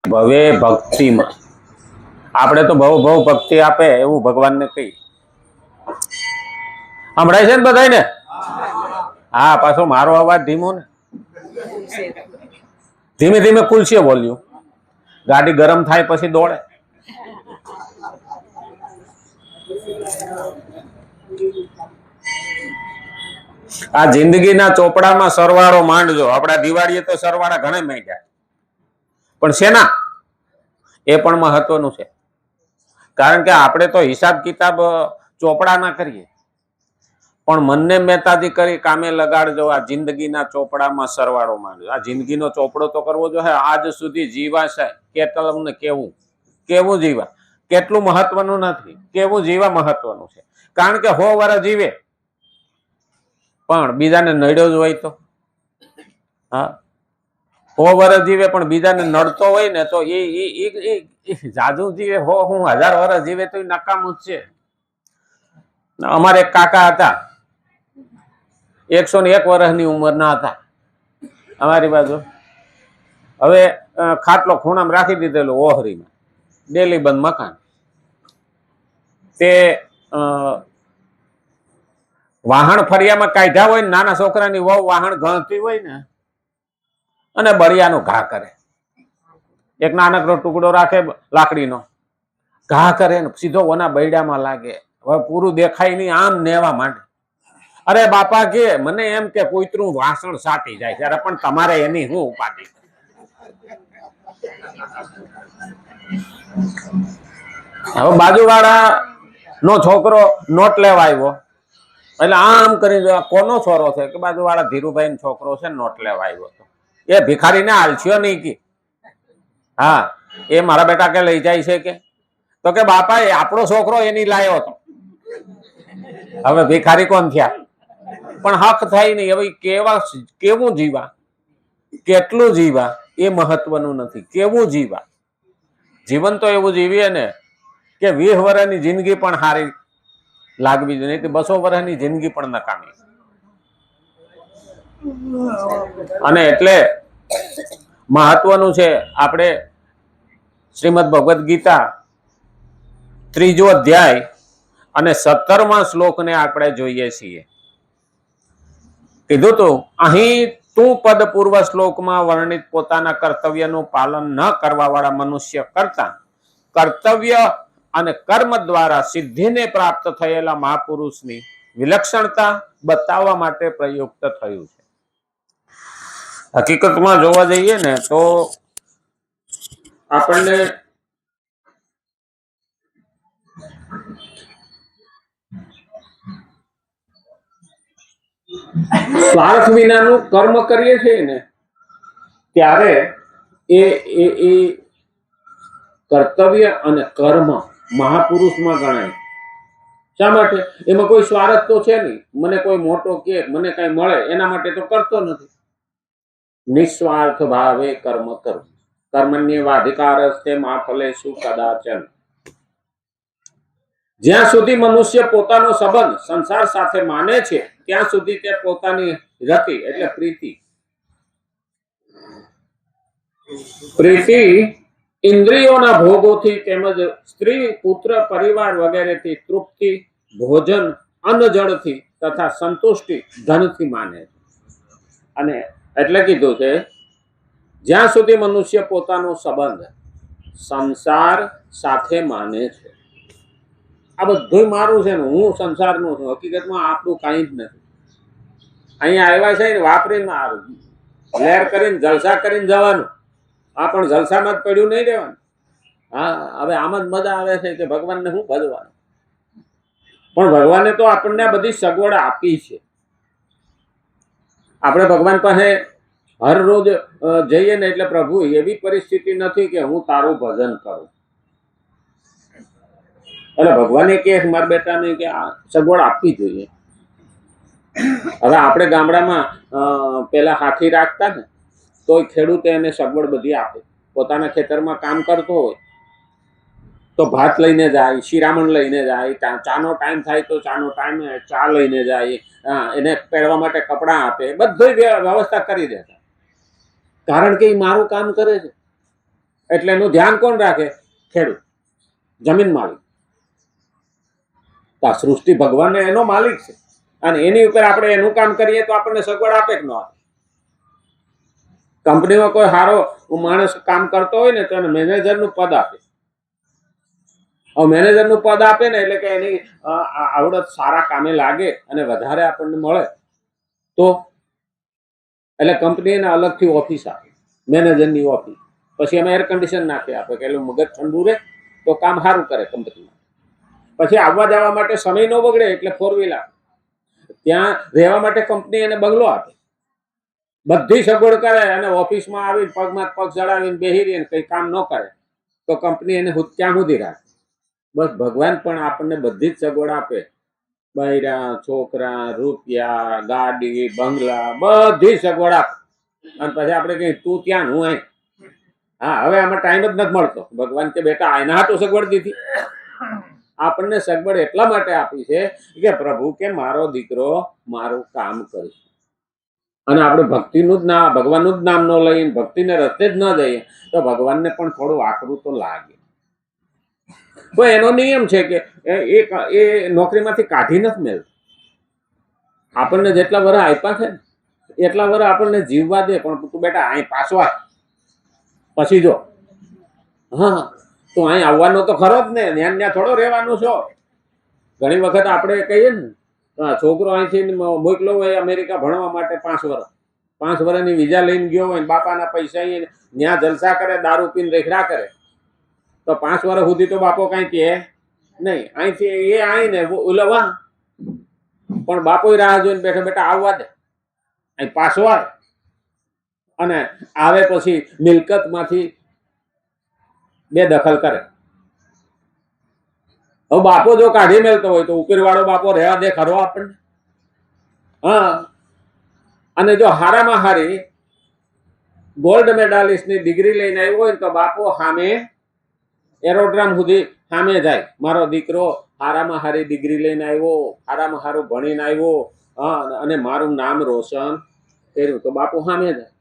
ભવે ભક્તિમાં આપણે તો બહુ બહુ ભક્તિ આપે એવું ભગવાનને કહી સંભળાય છે ને બધાને? હા, પાછો મારો અવાજ ધીમો ને, ધીમે ધીમે ખુલશે વોલ્યુમ. ગાડી ગરમ થાય પછી દોડે. આ જિંદગીના ચોપડામાં સરવાળો માંડજો. આપણા દિવાળીએ તો સરવાળા ઘણા માંડ્યા, પણ શેના? એ પણ મહત્વનું છે. કારણ કે આપણે તો હિસાબ કિતાબ ચોપડાના કરીએ, પણ મનને મહેતાજી કરી કામે લગાડજો. આ જિંદગીના ચોપડામાં સરવાળો માંડજો. આ જિંદગીનો ચોપડો તો કરવો જોઈએ. આજ સુધી જીવા છે કેટલું કેવું કેવું જીવા, કેટલું મહત્વનું નથી, કેવું જીવા મહત્વનું છે. કારણ કે 100 વર્ષ જીવે પણ બીજાને નડ્યો જ હોય તો, હા, 100 વર્ષ જીવે પણ બીજાને નડતો હોય ને તો એ જાજુ જીવે, 1000 વર્ષ જીવે તો એ નકામું જ છે. અમારે એક કાકા હતા, 101 વર્ષની ઉંમરના હતા અમારી બાજુ. હવે ખાટલો ખૂણામાં રાખી દીધેલો ઓહરીમાં, ડેલી બંધ મકાન. તે વાહણ ફરિયામાં કાઢ્યા હોય ને, નાના છોકરાની વહુ વાહણ ગણતી હોય ને, અને બળિયાનો ઘા કરે. એક નાનકડો ટુકડો રાખે લાકડીનો, ઘા કરે ને સીધો ઓના બૈડામાં લાગે. હવે પૂરું દેખાય નહીં, આમ નેવા માંડે. અરે બાપા કે મને એમ કે કોઈતરું વાસણ સાટી જાય ત્યારે, પણ તમારે એની હું ઉપાધિ? હવે બાજુવાળા નો છોકરો નોટ લેવા આવ્યો, એટલે આમ કરી જો કોનો છોરો છે કે બાજુવાળા ધીરુભાઈ નો છોકરો છે, નોટ લેવા આવ્યો હતો. એ ભિખારીને આલસ્યો નહીં કે, હા, એ મારા બેટા કે લઈ જાય છે કે, તો કે બાપા એ આપણો છોકરો એની લાયો હતો. હવે ભિખારી કોણ થયા? પણ હક થાય નહીં. હવે કેવું જીવા, કેટલું જીવા એ મહત્વનું નથી, કેવું જીવા. જીવન તો એવું જીવીએ ને કે 20 વર્ષની જિંદગી પણ સારી લાગવી જોઈએ, નહીં 200 વર્ષની જિંદગી પણ નકામી. અને એટલે મહત્વનું છે. આપણે શ્રીમદ ભગવદ્ ગીતા 3જો અધ્યાય અને 17મા શ્લોકને આપણે જોઈએ છીએ. કીધું તું અહીં તું પદ પૂર્વ શ્લોકમાં વર્ણિત પોતાના કર્તવ્યનું પાલન ન કરવા વાળા મનુષ્ય કરતા કર્તવ્ય અને કર્મ દ્વારા સિદ્ધિને પ્રાપ્ત થયેલા મહાપુરુષની વિલક્ષણતા બતાવવા માટે પ્રયુક્ત થયું છે. હકીકતમાં જોવા જઈએ ને તો આપણને સ્વાર્થ વિનાનું કર્મ કરીએ છીએ ને ત્યારે એ કર્તવ્ય અને કર્મ મહાપુરુષમાં ગણાય. શા માટે? એમાં કોઈ સ્વાર્થ તો છે નહીં. મને કોઈ મોટો કે મને કઈ મળે એના માટે તો કરતો નથી. નિસ્વાર્થ ભાવે કર્મ કરવું. કર્મણ્યેવાધિકારસ્તે મા ફલેષુ કદાચન. જ્યાં સુધી મનુષ્ય પોતાનો સંબંધ સંસાર સાથે માને છે ત્યાં સુધી તે પોતાની રતિ એટલે પ્રીતિ ઇન્દ્રિયોના ભોગોથી તેમજ સ્ત્રી પુત્ર પરિવાર વગેરેથી તૃપ્તિ, ભોજન, અન્ન જળથી તથા સંતુષ્ટિ ધનથી માને છે. અને એટલે કીધું છે જ્યાં સુધી મનુષ્ય પોતાનો સંબંધ સંસાર સાથે માને છે. આ બધું મારું છે ને, હું સંસારનું છું. હકીકતમાં આપણું કઈ જ નથી. અહીંયા આવ્યા છે ને વાપરીને લહેર કરીને જલસા કરીને જવાનું. આ પણ જલસામાં જ પડ્યું નહીં રહેવાનું. હા, હવે આમ જ મજા આવે છે કે ભગવાનને શું ભજવાનું. પણ ભગવાને તો આપણને બધી સગવડ આપી છે. આપણે ભગવાન પાસે હર રોજ જઈએ ને એટલે પ્રભુ એવી પરિસ્થિતિ નથી કે હું તારું ભજન કરું. એટલે ભગવાને કે મારા બેટાને કે આ સગવડ આપવી જોઈએ. હવે આપણે ગામડામાં પેલા હાથી રાખતા ને તો ખેડૂતે એને સગવડ બધી આપે. પોતાના ખેતરમાં કામ કરતો હોય તો ભાત લઈને જાય, શિરામણ લઈને જાય, ચાનો ટાઈમ થાય તો ચાનો ટાઈમ ચા લઈને જાય, એને પહેરવા માટે કપડાં આપે, બધી વ્યવસ્થા કરી દેતા. કારણ કે એ મારું કામ કરે છે એટલે એનું ધ્યાન કોણ રાખે? ખેડૂત, જમીન માલિક. તો આ સૃષ્ટિ ભગવાન એનો માલિક છે અને એની ઉપર આપણે એનું કામ કરીએ તો આપણને સગવડ આપે કે ન આપે? કંપનીમાં કોઈ સારો માણસ કામ કરતો હોય ને તો એને મેનેજરનું પદ આપે. હવે મેનેજરનું પદ આપે ને એટલે કે એની આવડત સારા કામે લાગે અને વધારે આપણને મળે તો એટલે કંપની એને અલગથી ઓફિસ આપે, મેનેજરની ઓફિસ. પછી એમાં એર કન્ડિશન નાખી આપે કે એટલે મગજ ઠંડુ રહે તો કામ સારું કરે કંપનીમાં. પછી આવવા જવા માટે સમય ન બગડે એટલે 4 વ્હીલ આપે. ત્યાં રહેવા માટે કંપની એને બંગલો આપે, બધી સગવડ કરે અને ઓફિસમાં આવીને પગમાં પગ ચડાવીને બેસી રહીને કંઈ કામ ન કરે તો કંપની એને ત્યાં સુધી રાખે. બસ ભગવાન પણ આપણને બધી જ સગવડ આપે, બૈરા, છોકરા, રૂપિયા, ગાડી, બંગલા, બધી સગવડ આપે અને પછી આપણે કહીએ તું ત્યાં હું અહીં. હા, હવે આમાં ટાઈમ જ નથી મળતો. ભગવાન કે બેટા આના હાટુ સગવડ દીધી. આપણને સગવડ એટલા માટે આપી છે કે પ્રભુ કે મારો દીકરો મારું કામ કરે. અને આપણે ભક્તિનું જ નામ, ભગવાનનું જ નામ ન લઈને ભક્તિને રસ્તે જ ન જઈએ તો ભગવાનને પણ થોડું આકરું તો લાગે. તો એનો નિયમ છે કે એ નોકરીમાંથી કાઢી નથી મેળતો. આપણને જેટલા વર્ષ આપ્યા છે એટલા વર્ષ આપણને જીવવા દે, પણ તું બેટા અહીં પાછો આવ. પછી જો હા તું અહીં આવવાનો તો ખરો જ ને, ત્યાં થોડો રહેવાનું છો. ઘણી વખત આપણે કહીએ ને છોકરો અહીંથી મોકલો હોય અમેરિકા ભણવા માટે 5 વર્ષ, 5 વર્ષની વિઝા લઈને ગયો હોય, બાપાના પૈસા ત્યાં જલસા કરે, દારૂ પીને રેખડા કરે તો 5 વર્ષ સુધી તો બાપો કઈ કહે નહીં. અહીંથી એ આવીને ઉલવા પણ બાપો રાહ જોઈને બેઠા બેઠા આવવા દે, અહીં પાછો આવે. અને આવે પછી મિલકતમાંથી બેદખલ કરે. હવે બાપો જો કાઢી મેળતો હોય તો ઉપરવાળો બાપો રહેવા દે ખરો આપણને? હા. અને જો હારામાં હારી ગોલ્ડ મેડાલિસ્ટની ડિગ્રી લઈને આવ્યો હોય તો બાપો સામે એરોડ્રામ સુધી સામે જાય, મારો દીકરો હારામાં હારી ડિગ્રી લઈને આવ્યો, હારામાં હારું ભણીને આવ્યો અને મારું નામ રોશન કર્યું, તો બાપુ સામે જાય.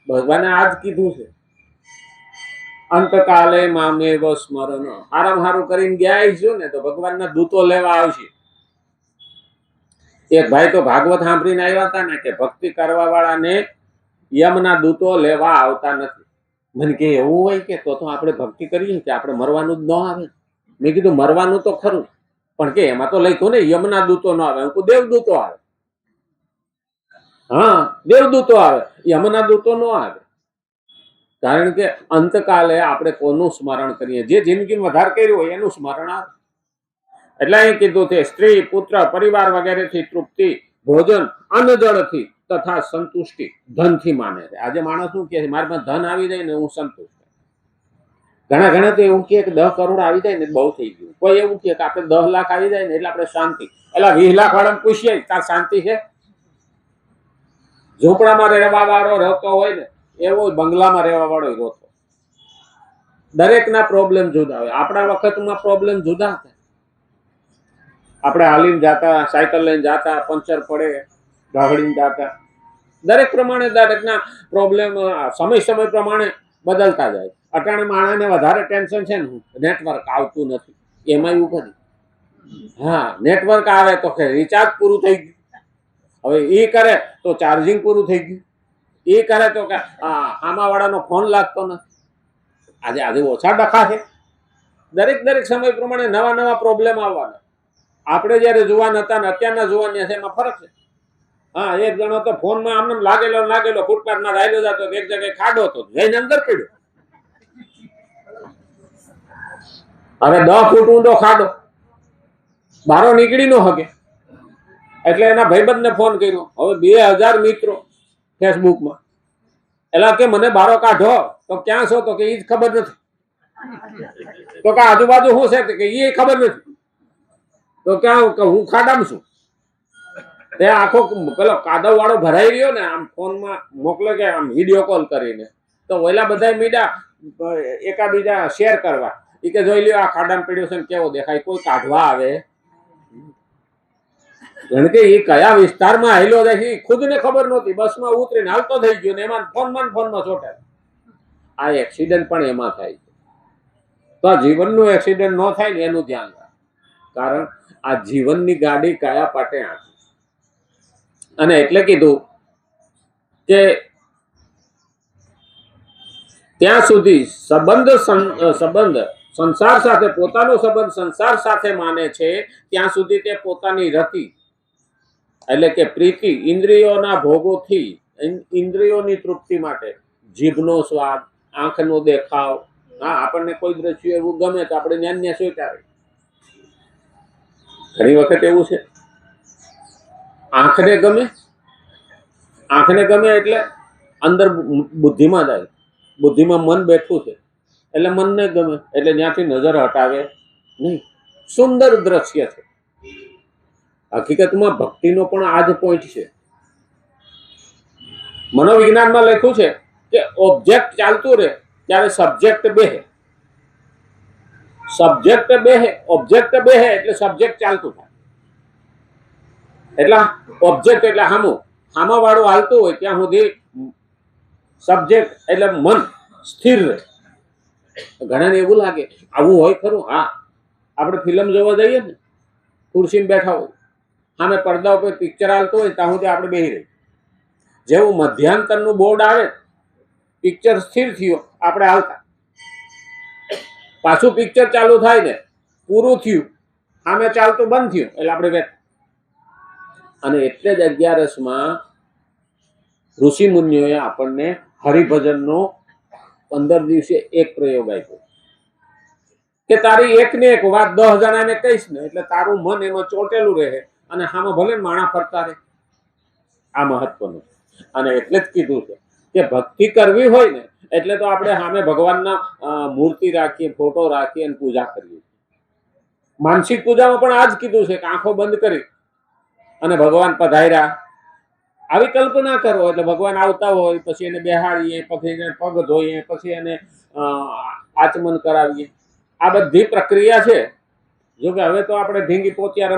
ભગવાને આ જ કીધું છે, અંતકાલે મામેવ સ્મરણ. હારામાં હારું કરીને ગયા છું ને તો ભગવાનના દૂતો લેવા આવશે. એક ભાઈ તો ભાગવત સાંભળીને આવ્યા હતા ને કે ભક્તિ કરવા વાળાને યમના દૂતો લેવા આવતા નથી. મને કે એવું હોય કે તો આપણે ભક્તિ કરીએ કે આપણે મરવાનું જ ન આવે? મેં કીધું મરવાનું તો ખરું, પણ કે એમાં તો લખ્યું ને યમના દૂતો ન આવે, હું દેવદૂતો આવે. હા, દેવદૂતો આવે, યમના દૂતો ન આવે. કારણ કે અંતકાલે આપણે કોનું સ્મરણ કરીએ? જે જિંદગીમાં વધારે કર્યું હોય એનું સ્મરણ આવે. એટલે અહીં કીધું છે સ્ત્રી, પુત્ર, પરિવાર વગેરેથી તૃપ્તિ, ભોજન, અન્ન જળથી તથા સંતુષ્ટિ ધનથી માને છે. આજે માણસ શું કહે છે? મારી પાસે ધન આવી જાય ને હું સંતુષ્ટ. ઘણા તો એવું કહે કે 10 કરોડ આવી જાય ને બહુ થઈ ગયું. કોઈ એવું કહે કે આપણે 10 લાખ આવી જાય ને એટલે આપણે શાંતિ. એટલે 20 લાખ વાળાને પૂછીએ તાર શાંતિ છે? ઝૂંપડામાં રહેવા વાળો રહેતો હોય ને એવો બંગલામાં રહેવા વાળો રહેતો. દરેકના પ્રોબ્લેમ જુદા હોય. આપણા વખતમાં પ્રોબ્લેમ જુદા હતા. આપણે હાલીને જતા, સાયકલ લઈને જતા, પંચર પડે ગાગડીને જતા. દરેક પ્રમાણે દરેકના પ્રોબ્લેમ સમય પ્રમાણે બદલતા જાય. અટાણે માણસને વધારે ટેન્શન છે ને નેટવર્ક આવતું નથી, એમાં એવું કરી. હા, નેટવર્ક આવે તો કે રિચાર્જ પૂરું થઈ ગયું. હવે એ કરે તો ચાર્જિંગ પૂરું થઈ ગયું. એ કરે તો કે આમાવાળાનો ફોન લાગતો નથી. આજે ઓછા ડખા છે. દરેક સમય પ્રમાણે નવા પ્રોબ્લેમ આવવાના. આપણે જયારે જુવાન હતા ને અત્યારના જુવાન છે એમાં ફરક છે. હા, એક જણો તો ફોનમાં આમને લાગેલો ફૂટપાથમાં રાયલો જતો, એક જગ્યાએ ખાડો હતો, જઈને અંદર પડ્યો. હવે 10 ફૂટ ઊંડો ખાડો, બારો નીકળી ન શકે. એટલે એના ભાઈબંધને ફોન કર્યો. હવે 2000 મિત્રો ફેસબુકમાં. એલા કે મને બારો કાઢો. તો ક્યાં છો? તો કે એ જ ખબર નથી. તો કે આજુબાજુ શું છે કે એ ખબર નથી. તો ક્યાં હું ખાડામાં છું. તે આખો પેલો કાદવ વાળો ભરાઈ રહ્યો ને આમ ફોનમાં મોકલે કે આમ વિડીયો કોલ કરીને, તો ઓલા બધા મીડા એકાબીજા શેર કરવા. એ કે જોઈ લ્યો આ ખાડામાં પડ્યો છે ને કેવો દેખાય. કોઈ કાઢવા આવે? કારણ કે એ કયા વિસ્તારમાં આવેલો જાય ખુદ ને ખબર નહોતી. બસમાં ઉતરીને હાલતો થઈ ગયો ને એમાં ફોનમાં ચોટે. આ એક્સિડન્ટ પણ એમાં થાય છે. તો આ જીવનનું એક્સિડન્ટ ન થાય ને એનું ધ્યાન રાખ, કારણ આ જીવનની ગાડી કયા પાટે આંકી. અને એટલે કીધું કે ત્યાં સુધી સંબંધ સંસાર સાથે, પોતાનો સંબંધ સંસાર સાથે માને છે ત્યાં સુધી તે પોતાની રતિ એટલે કે પ્રીતિ, ઇન્દ્રિયોના ભોગોથી, ઇન્દ્રિયોની તૃપ્તિ માટે, જીભનો સ્વાદ, આંખનો દેખાવ, હા આપણને કોઈ દ્રશ્ય એવું ગમે તો આપણે ન્યાન્ય સ્વીકારે. ઘણી વખત એવું છે આંખને ગમે એટલે અંદર બુદ્ધિમાં જાય, બુદ્ધિમાં મન બેઠું છે એટલે મનને ગમે એટલે ત્યાંથી નજર હટાવે નહીં. સુંદર દ્રશ્ય છે. હકીકતમાં ભક્તિનો પણ આ જ પોઈન્ટ છે. મનોવિજ્ઞાનમાં લખ્યું છે કે ઓબ્જેક્ટ ચાલતું રહે ત્યારે સબ્જેક્ટ બેહે, ઓબ્જેક્ટ બેહે એટલે સબ્જેક્ટ ચાલતું થાય. એટલે ઓબ્જેક્ટ એટલે હામા વાળું હાલતું હોય ત્યાં સુધી સબ્જેક્ટ એટલે મન સ્થિર રહે. ઘણાને એવું લાગે આવું હોય ખરું? હા, આપણે ફિલ્મ જોવા જઈએ ને, ખુરશીમાં બેઠા હોય, સામે પડદા ઉપર પિક્ચર હાલતું હોય ત્યાં સુધી આપણે બેસી રહી. જેવું મધ્યાંતરનું બોર્ડ આવે, પિક્ચર સ્થિર થયો, આપણે હાલતા. પાછું પિક્ચર ચાલુ થાય ને, પૂરું થયું, સામે ચાલતું બંધ થયું એટલે આપણે બેઠા. અને એટલે જ 11માં ઋષિ મુનિઓએ આપણને હરિભજનનો 15 દિવસે એક પ્રયોગ આપ્યો કે તારી એક ને એક વાત 10 જણાને કહીશ ને એટલે તારું મન એમાં ચોટેલું રહે અને આમાં ભલે માણા ફરતા રહે. આ મહત્વનું. અને એટલે જ કીધું છે કે ભક્તિ કરવી હોય ને એટલે તો આપણે સામે ભગવાનના મૂર્તિ રાખીએ, ફોટો રાખીએ અને પૂજા કરીએ. માનસિક પૂજામાં પણ આ જ કીધું છે કે આંખો બંધ કરી અને ભગવાન પધાર્યા આવી કલ્પના કરો એટલે ભગવાન આવતા હોય, પછી એને બેહાડીએ, પછી એને પગ ધોઈએ, પછી એને આચમન કરાવીએ. આ બધી પ્રક્રિયા છે. જો કે હવે તો આપણે ઢીંગી પોતિયા